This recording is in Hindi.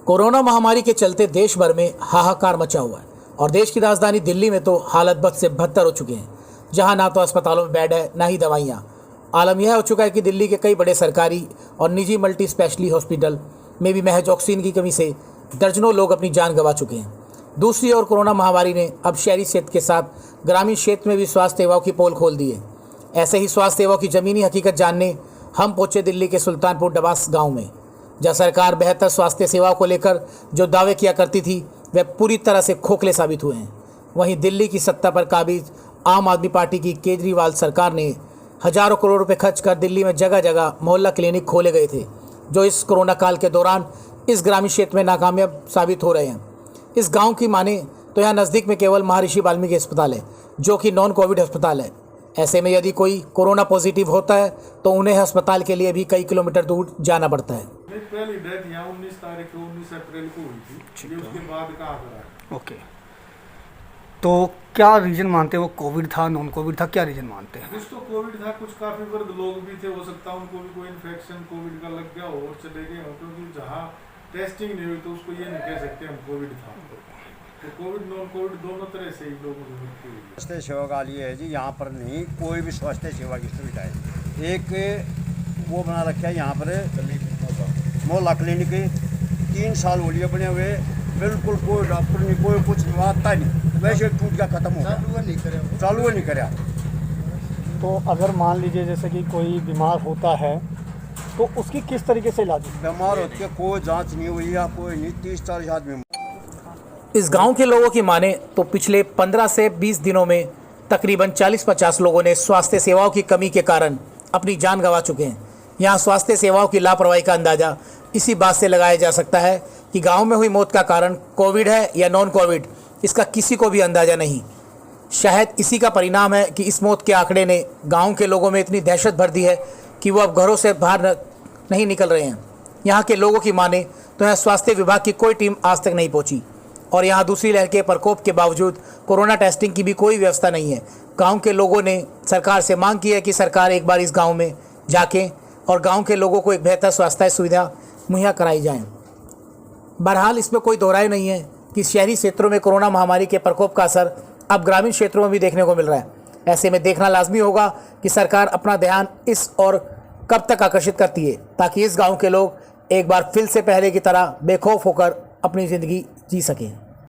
कोरोना महामारी के चलते देश भर में हाहाकार मचा हुआ है और देश की राजधानी दिल्ली में तो हालत बद से बदतर हो चुके हैं, जहां ना तो अस्पतालों में बेड है ना ही दवाइयां। आलम यह हो चुका है कि दिल्ली के कई बड़े सरकारी और निजी मल्टी स्पेशलिटी हॉस्पिटल में भी महज ऑक्सीजन की कमी से दर्जनों लोग अपनी जान गंवा चुके हैं। दूसरी ओर कोरोना महामारी ने अब शहरी क्षेत्र के साथ ग्रामीण क्षेत्र में भी स्वास्थ्य सेवाओं की पोल खोल दी है। ऐसे ही स्वास्थ्य सेवाओं की ज़मीनी हकीकत जानने हम पहुंचे दिल्ली के सुल्तानपुर डबास गांव में, जहां सरकार बेहतर स्वास्थ्य सेवाओं को लेकर जो दावे किया करती थी वे पूरी तरह से खोखले साबित हुए हैं। वहीं दिल्ली की सत्ता पर काबिज आम आदमी पार्टी की केजरीवाल सरकार ने हजारों करोड़ रुपए खर्च कर दिल्ली में जगह जगह मोहल्ला क्लिनिक खोले गए थे, जो इस कोरोना काल के दौरान इस ग्रामीण क्षेत्र में नाकामयाब साबित हो रहे हैं। इस गांव की माने तो यहाँ नज़दीक में केवल महर्षि वाल्मीकि अस्पताल है, जो कि नॉन कोविड अस्पताल है। ऐसे में यदि कोई कोरोना पॉजिटिव होता है तो उन्हें अस्पताल के लिए भी कई किलोमीटर दूर जाना पड़ता है। पहली डेथ यहाँ 19 अप्रैल को हुई थी, ये उसके बाद कहाँ करा। ओके, तो क्या रीजन मानते हैं? वो कोविड था, नॉन कोविड था, क्या रीजन मानते हैं? कुछ तो कोविड था, कुछ काफी वृद्ध लोग भी थे, हो सकता है उनको भी कोई इन्फेक्शन कोविड का लग गया हो और चले गए हो, क्योंकि जहाँ टेस्टिंग नहीं हुई तो उसको ये नहीं कह सकते हम कोविड था। तो कोविड नॉन कोविड दोनों तरह से ही लोगों को मृत्यु हुई। स्वास्थ्य सेवा का लिए है जी, यहाँ पर नहीं कोई भी स्वास्थ्य सेवा की सुविधा है। एक वो बना रखा है यहाँ पर मोहल्ला क्लिनिक, 3 साल हो लिए बने हुए, बिल्कुल कोई डॉक्टर नहीं, कोई कुछ आता नहीं, वैसे टूट गया, खत्म हो गया, चालू नहीं कराया। तो अगर मान लीजिए जैसे कि कोई बीमार होता है तो उसकी किस तरीके से इलाज? बीमार होती है, कोई जांच नहीं हुई या कोई नहीं, 30-40 आदमी। इस गांव के लोगों की माने तो पिछले 15 से 20 दिनों में तकरीबन 40-50 लोगों ने स्वास्थ्य सेवाओं की कमी के कारण अपनी जान गंवा चुके हैं। यहाँ स्वास्थ्य सेवाओं की लापरवाही का अंदाज़ा इसी बात से लगाया जा सकता है कि गांव में हुई मौत का कारण कोविड है या नॉन कोविड, इसका किसी को भी अंदाज़ा नहीं। शायद इसी का परिणाम है कि इस मौत के आंकड़े ने गांव के लोगों में इतनी दहशत भर दी है कि वो अब घरों से बाहर नहीं निकल रहे हैं। यहाँ के लोगों की माने तो यहाँ स्वास्थ्य विभाग की कोई टीम आज तक नहीं पहुँची और यहाँ दूसरी लहर के प्रकोप के बावजूद कोरोना टेस्टिंग की भी कोई व्यवस्था नहीं है। गांव के लोगों ने सरकार से मांग की है कि सरकार एक बार इस गांव में जाके और गांव के लोगों को एक बेहतर स्वास्थ्य सुविधा मुहैया कराई जाए। बहरहाल इसमें कोई दोहराई नहीं है कि शहरी क्षेत्रों में कोरोना महामारी के प्रकोप का असर अब ग्रामीण क्षेत्रों में भी देखने को मिल रहा है। ऐसे में देखना लाजमी होगा कि सरकार अपना ध्यान इस और कब तक आकर्षित करती है, ताकि इस गांव के लोग एक बार फिर से पहले की तरह बेखौफ होकर अपनी ज़िंदगी जी सकें।